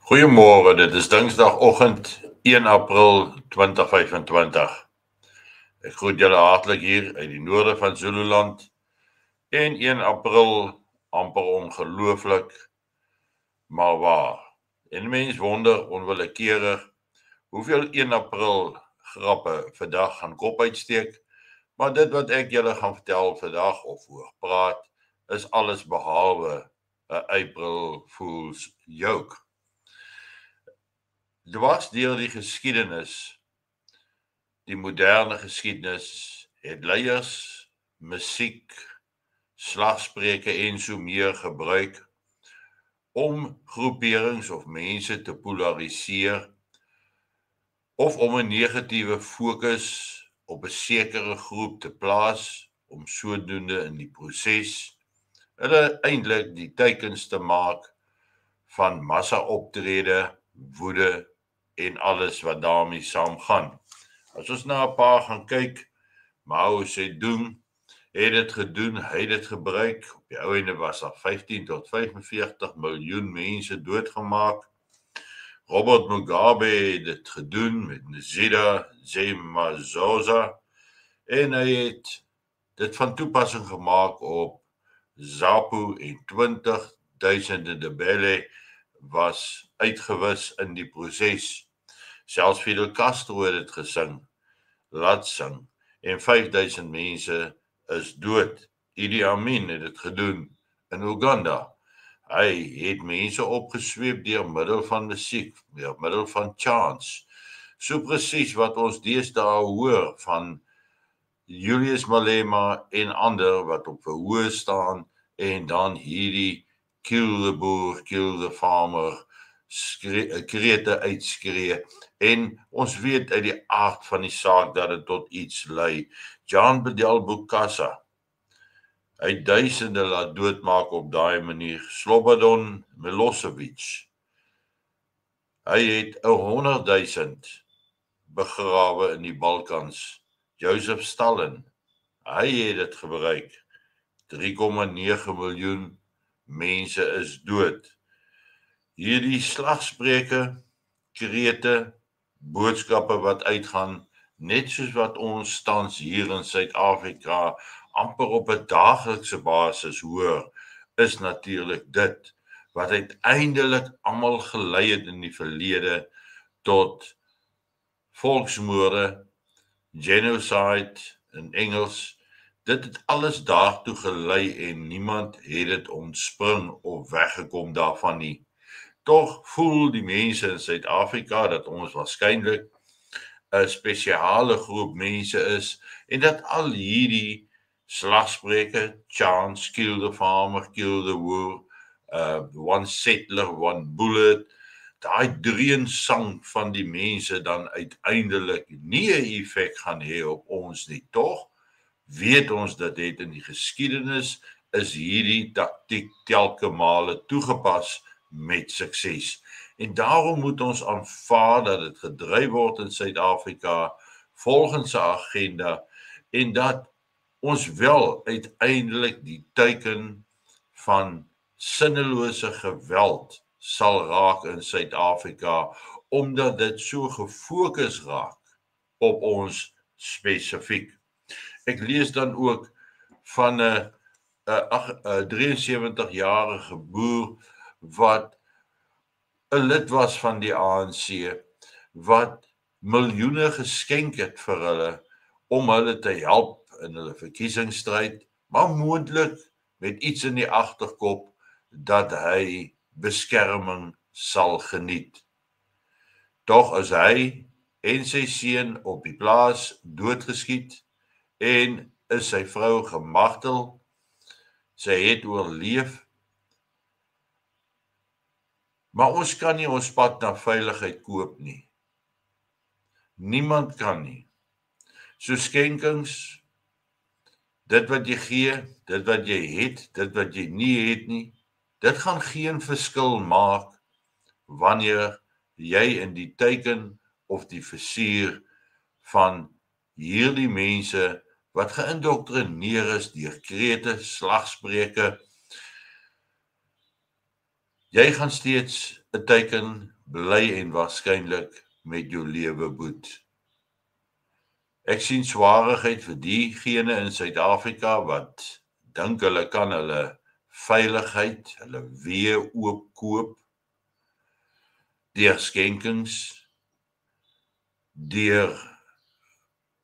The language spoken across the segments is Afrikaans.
Goeiemôre, dit is Dinsdagoggend 1 April 2025. Ek groet julle hartlik hier uit die noorde van Zululand en 1 April amper ongelooflik, maar waar. En mens wonder onwillekeurig hoeveel 1 April grappe vandag gaan kop uitsteek, maar dit wat ek julle gaan vertel vandag of oor praat, is alles behalwe 'n April Fool's joke. Dwars deur die geskiedenis, die moderne geskiedenis, het leiers, musiek, slagspreuke en so meer gebruik om groeperings of mense te polariseer of om 'n negatiewe fokus op 'n sekere groep te plaas om sodoende in die proses hulle eintlik die teikens te maak van massa-optrede, woede en alles wat daarmee saamgaan. As ons na 'n paar gaan kyk, Mao Zedong het dit gedoen, hy het dit gebruik. Op die ou ende was daar 15 tot 45 miljoen mense doodgemaak. Robert Mugabe het dit gedoen met Nzida Zemazoza en hy het dit van toepassing gemaak op ZAPU en 20.000 Ndebele was uitgewis in die proses. Selfs Fidel Castro het dit gesing, laat sing, en 5.000 mense is dood. Idi Amin het dit gedoen in Uganda. Hy het mense opgesweep deur middel van musiek, deur middel van chants. So presies wat ons deesdae hoor van Julius Malema en ander wat op verhoor staan en dan hierdie kill the boer, kill the farmer krete uitskree. En ons weet uit die aard van die saak dat dit tot iets lei. Jean Bedel Bokassa, hy het duisende laat doodmaak op daai manier. Slobodan Milosevic, hy het 100.000 begrawe in die Balkans. Joseph Stalin, hy het dit gebruik. 3,9 miljoen mense is dood. Hierdie slagspreuke, krete, boodskappe wat uitgaan, net soos wat ons tans hier in Suid-Afrika amper op 'n daaglikse basis hoor, is natuurlik dit wat uiteindelik almal gelei het in die verlede tot volksmoorde, genocide in Engels. Dit het alles daartoe gelei en niemand het dit ontspring of weggekom daarvan nie. Tog voel die mense in Suid-Afrika dat ons waarskynlik 'n spesiale groep mense is en dat al hierdie slagspreuke, chants, kill the farmer, kill the wool, one settler, one bullet, daai dreensang van die mense dan uiteindelik nie 'n effek gaan hê op ons nie. Tog weet ons dat dit in die geskiedenis is hierdie taktiek telke male toegepas met sukses. En daarom moet ons aanvaar dat dit gedryf word in Suid-Afrika volgens 'n agenda en dat ons wel uiteindelik die teiken van sinnelose geweld sal raak in Suid-Afrika omdat dit so gefokus raak op ons spesifiek. Ek lees dan ook van 'n 73-jarige boer wat 'n lid was van die ANC wat miljoene geskenk het vir hulle om hulle te help in hulle verkiesingsstryd, maar moontlik met iets in die agterkop dat hy beskerming sal geniet. Tog is hy en sy seun op die plaas doodgeskiet en is sy vrou gemartel. Sy het oorleef. Maar ons kan nie ons pad na veiligheid koop nie. Niemand kan nie. So skenkings, dit wat jy gee, dit wat jy het, dit wat jy nie het nie, dit gaan geen verskil maak wanneer jy in die teiken of die vizier van hierdie mense wat geïndoktrineer is deur krete, slagspreuke, jy gaan steeds 'n teiken bly en waarskynlik met jou lewe boet. Ek sien swaarigheid vir diegene in Suid-Afrika wat dink hulle kan hulle veiligheid, hulle weer oopkoop, deur skenkings, deur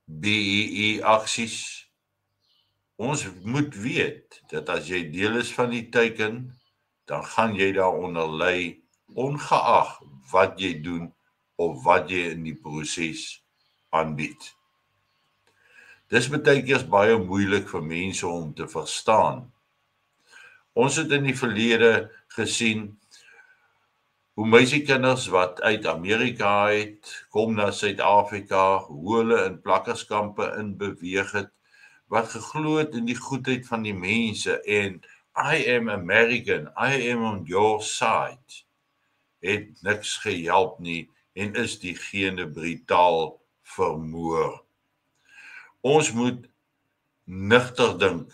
BEE aksies. Ons moet weet dat as jy deel is van die teiken, dan gaan jy daaronder ly, ongeag wat jy doen of wat jy in die proses aanbied. Dis baie keer baie moeilik vir mense om te verstaan. Ons het in die verlede gesien hoe meisiekinders wat uit Amerika uit kom na Suid-Afrika, hoe hulle in plakkerskampe in beweeg het, wat geglo het in die goedheid van die mense en I am American, I am on your side, het niks gehelp nie en is diegene brutaal vermoor. Ons moet nugter dink.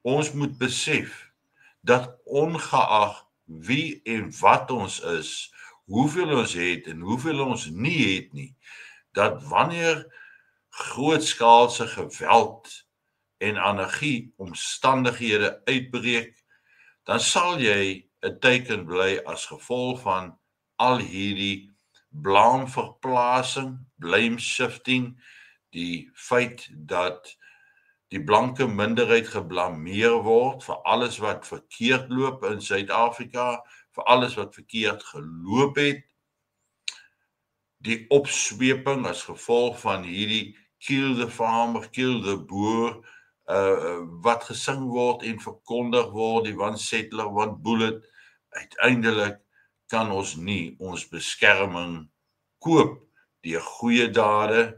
Ons moet besef dat ongeag wie en wat ons is, hoeveel ons het en hoeveel ons nie het nie, dat wanneer grootskaalse geweld en anargie omstandighede uitbreek, dan sal jy 'n teiken bly as gevolg van al hierdie blaamverplasing, blame shifting, die feit dat die blanke minderheid geblameer word vir alles wat verkeerd loop in Suid-Afrika, vir alles wat verkeerd geloop het, die opsweping as gevolg van hierdie kill the farmer, kill the boer, wat gesing word en verkondig word, die one settler, one bullet, uiteindelik kan ons nie ons beskerming koop deur goeie dade,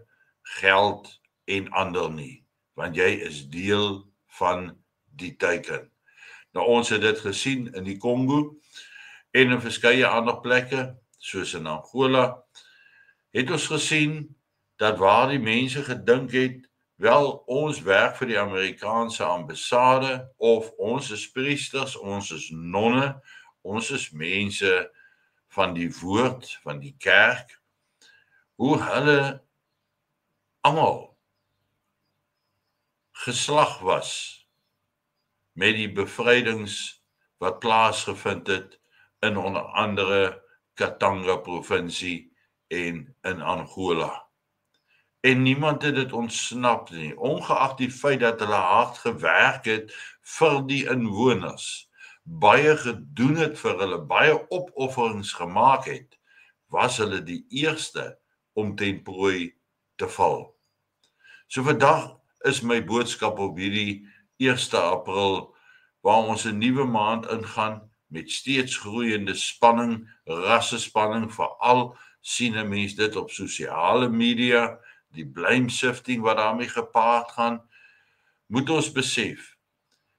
geld en ander nie, want jy is deel van die teiken. Nou ons het dit gesien in die Kongo en in verskeie ander plekke, soos in Angola, het ons gesien dat waar die mense gedink het, wel ons werk vir die Amerikaanse ambassade, of ons is priesters, ons is nonne, ons is mense van die woord, van die kerk, hoe hulle almal geslag was met die bevrydings wat plaasgevind het in onder andere Katanga provinsie en in Angola. En niemand het dit ontsnap nie, ongeag die feit dat hulle hard gewerk het vir die inwoners, baie gedoen het vir hulle, baie opofferings gemaak het, was hulle die eerste om ten prooi te val. So vandag is my boodskap op hierdie 1 April, waar ons 'n nuwe maand ingaan met steeds groeiende spanning, rassespanning, veral sien 'n mens dit op sosiale media, die blame shifting wat daarmee gepaard gaan, moet ons besef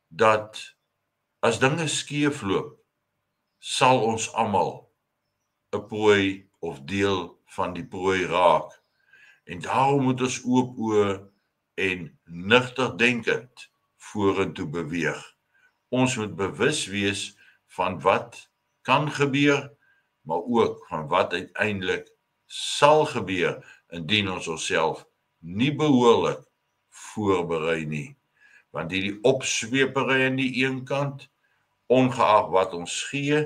dat as dinge skeefloop, sal ons almal 'n prooi of deel van die prooi raak. En daarom moet ons oop oë en nugter denkend vorentoe beweeg. Ons moet bewus wees van wat kan gebeur, maar ook van wat uiteindelik sal gebeur indien ons onsself nie behoorlik voorberei nie. Want hierdie opswepery aan die een kant, ongeag wat ons gee,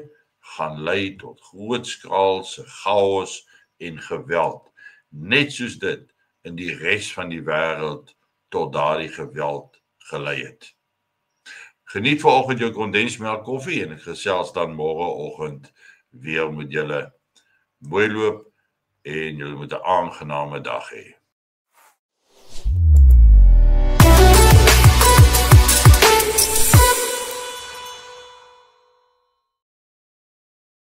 gaan lei tot grootskaalse chaos en geweld, net soos dit in die res van die wêreld tot daardie geweld gelei het. Geniet vanoggend jou kondensmelk koffie en ek gesels dan môreoggend weer met julle. Mooi loop en julle moet 'n aangename dag hê.